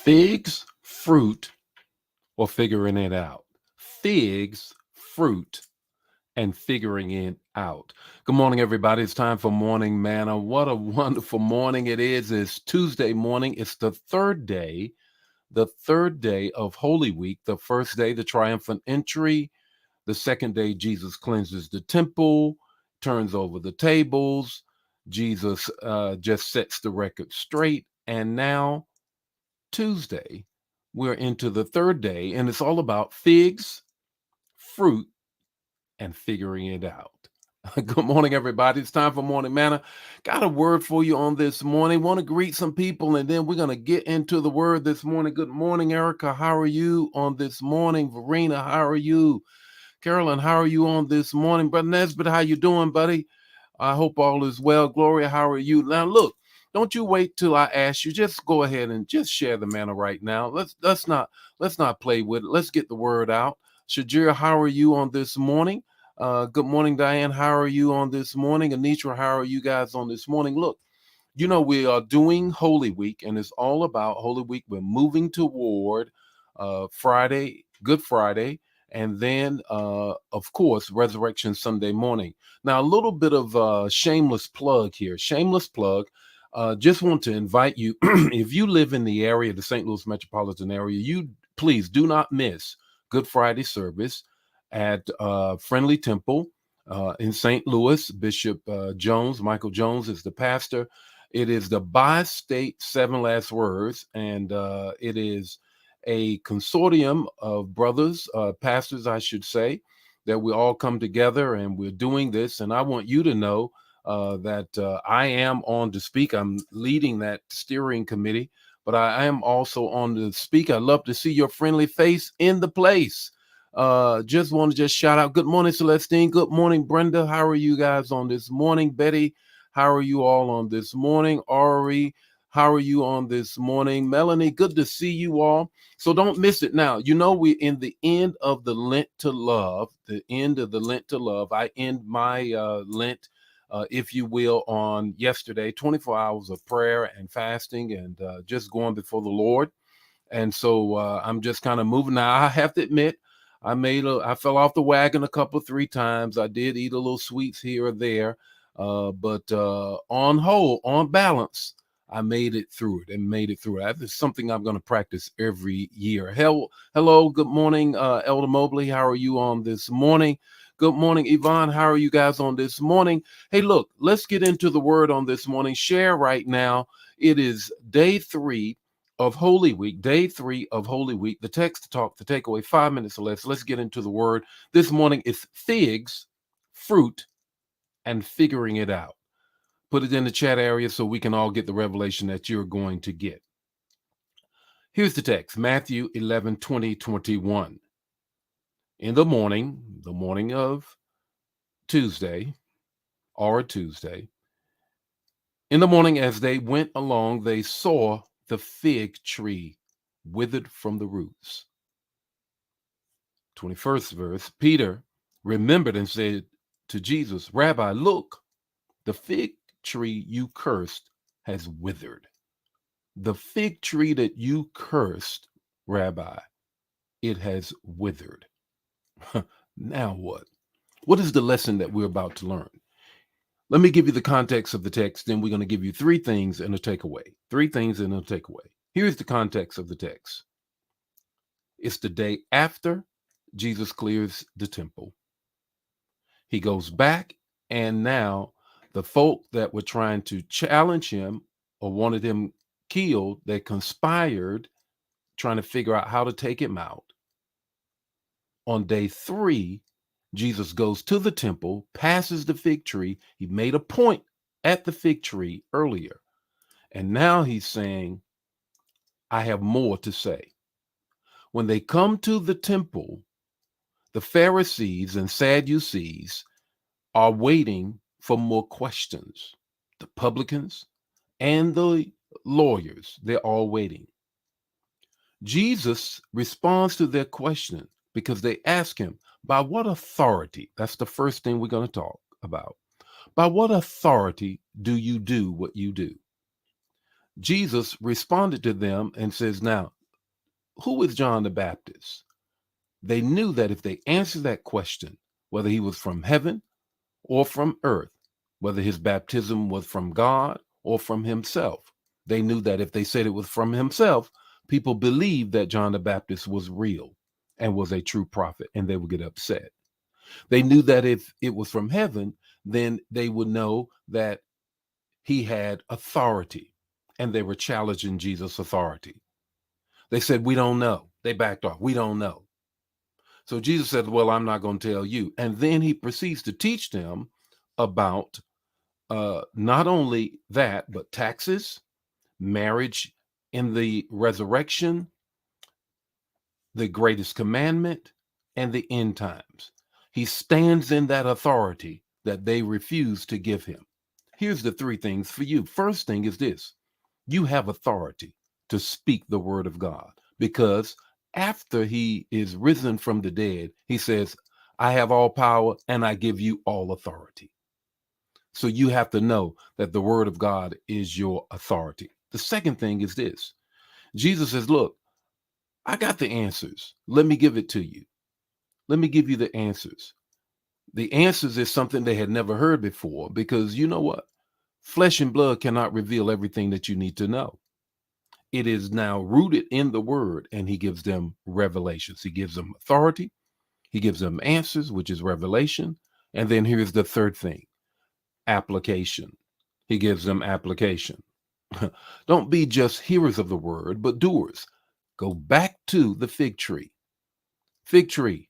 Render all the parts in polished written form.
Figs, fruit, or figuring it out. Figs, fruit, and figuring it out. Good morning, everybody. It's time for Morning Manna. What a wonderful morning it is. It's Tuesday morning. It's the third day of Holy Week, the first day, the triumphant entry, the second day, Jesus cleanses the temple, turns over the tables. Jesus just sets the record straight. And now, Tuesday, we're into the third day, and it's all about figs, fruit, and figuring it out. Good morning, everybody. It's time for Morning Manna. Got a word for you on this morning. Want to greet some people, and then we're going to get into the word this morning. Good morning, Erica. How are you on this morning? Verena, how are you? Carolyn, how are you on this morning? Brother Nesbitt, how you doing, buddy? I hope all is well. Gloria, how are you? Now, look, don't you wait till I ask you. Just go ahead and just share the manna right now. Let's not play with it. Let's get the word out. Shajir, how are you on this morning? Good morning, Diane. How are you on this morning? Anitra, how are you guys on this morning? Look, we are doing Holy Week, and it's all about Holy Week. We're moving toward Friday, Good Friday, and then, of course, Resurrection Sunday morning. Now, a little bit of shameless plug here. Shameless plug. Just want to invite you, if you live in the area, the St. Louis metropolitan area, you please do not miss Good Friday service at Friendly Temple in St. Louis. Bishop Michael Jones is the pastor. It is the Bi-State Seven Last Words, and it is a consortium of brothers, pastors, I should say, that we all come together and we're doing this. And I want you to know that I am on to speak. I'm leading that steering committee, but I am also on to speak. I love to see your friendly face in the place. Just want to just shout out. Good morning, Celestine. Good morning, Brenda. How are you guys on this morning? Betty, how are you all on this morning? Ari, how are you on this morning? Melanie, good to see you all. So don't miss it. Now, we're in the end of the Lent to Love, the end of the Lent to Love. I end my Lent, if you will, on yesterday, 24 hours of prayer and fasting and just going before the Lord. And so I'm just kind of moving. Now, I have to admit, I fell off the wagon a couple, 3 times. I did eat a little sweets here or there. But on balance, I made it through it and made it through it. It's something I'm going to practice every year. Hello, good morning, Elder Mobley. How are you on this morning? Good morning, Yvonne. How are you guys on this morning? Hey, look, let's get into the word on this morning. Share right now. It is day 3 of Holy Week, day 3 of Holy Week. The text to talk, the takeaway, 5 minutes or less. Let's get into the word. This morning is figs, fruit, and figuring it out. Put it in the chat area so we can all get the revelation that you're going to get. Here's the text, Matthew 11, 20, 21. In the morning of Tuesday, in the morning as they went along, they saw the fig tree withered from the roots. 21st verse, Peter remembered and said to Jesus, Rabbi, look, the fig tree you cursed has withered. The fig tree that you cursed, Rabbi, it has withered. Now what? What is the lesson that we're about to learn? Let me give you the context of the text, then we're going to give you 3 things and a takeaway. 3 things and a takeaway. Here's the context of the text. It's the day after Jesus clears the temple. He goes back, and now the folk that were trying to challenge him or wanted him killed, they conspired trying to figure out how to take him out. On day 3, Jesus goes to the temple, passes the fig tree. He made a point at the fig tree earlier. And now he's saying, I have more to say. When they come to the temple, the Pharisees and Sadducees are waiting for more questions. The publicans and the lawyers, they're all waiting. Jesus responds to their question because they ask him, by what authority? That's the first thing we're going to talk about. By what authority do you do what you do? Jesus responded to them and says, now, who is John the Baptist? They knew that if they answered that question, whether he was from heaven or from earth, whether his baptism was from God or from himself, they knew that if they said it was from himself, people believed that John the Baptist was real and was a true prophet, and they would get upset. They knew that if it was from heaven, then they would know that he had authority, and they were challenging Jesus' authority. They said, we don't know. They backed off. We don't know. So Jesus said, well, I'm not going to tell you. And then he proceeds to teach them about not only that, but taxes, marriage in the resurrection, the greatest commandment, and the end times. He stands in that authority that they refuse to give him. Here's the three things for you. First thing is this: you have authority to speak the word of God, because after he is risen from the dead, he says, I have all power and I give you all authority. So you have to know that the word of God is your authority. The second thing is this: Jesus says, look, I got the answers. Let me give it to you. Let me give you the answers. The answers is something they had never heard before, because you know what? Flesh and blood cannot reveal everything that you need to know. It is now rooted in the word, and he gives them revelations. He gives them authority. He gives them answers, which is revelation. And then here's the third thing: application. He gives them application. Don't be just hearers of the word, but doers. Go back to the fig tree. Fig tree,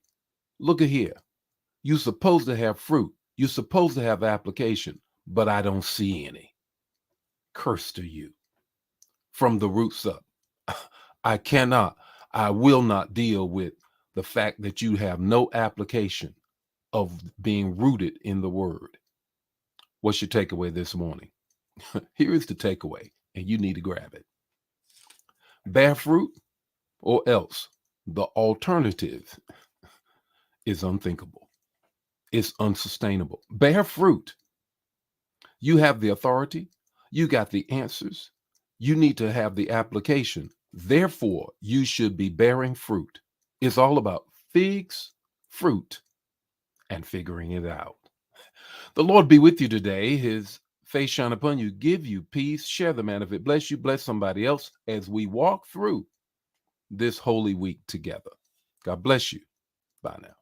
look at here. You're supposed to have fruit. You're supposed to have application, but I don't see any. Curse to you from the roots up. I will not deal with the fact that you have no application of being rooted in the word. What's your takeaway this morning? Here is the takeaway, and you need to grab it. Bear fruit, or else the alternative is unthinkable. It's unsustainable. Bear fruit. You have the authority. You got the answers. You need to have the application. Therefore, you should be bearing fruit. It's all about figs, fruit, and figuring it out. The Lord be with you today. His face shine upon you, give you peace. Share the man. If it bless you, bless somebody else as we walk through this holy week together. God bless you. Bye now.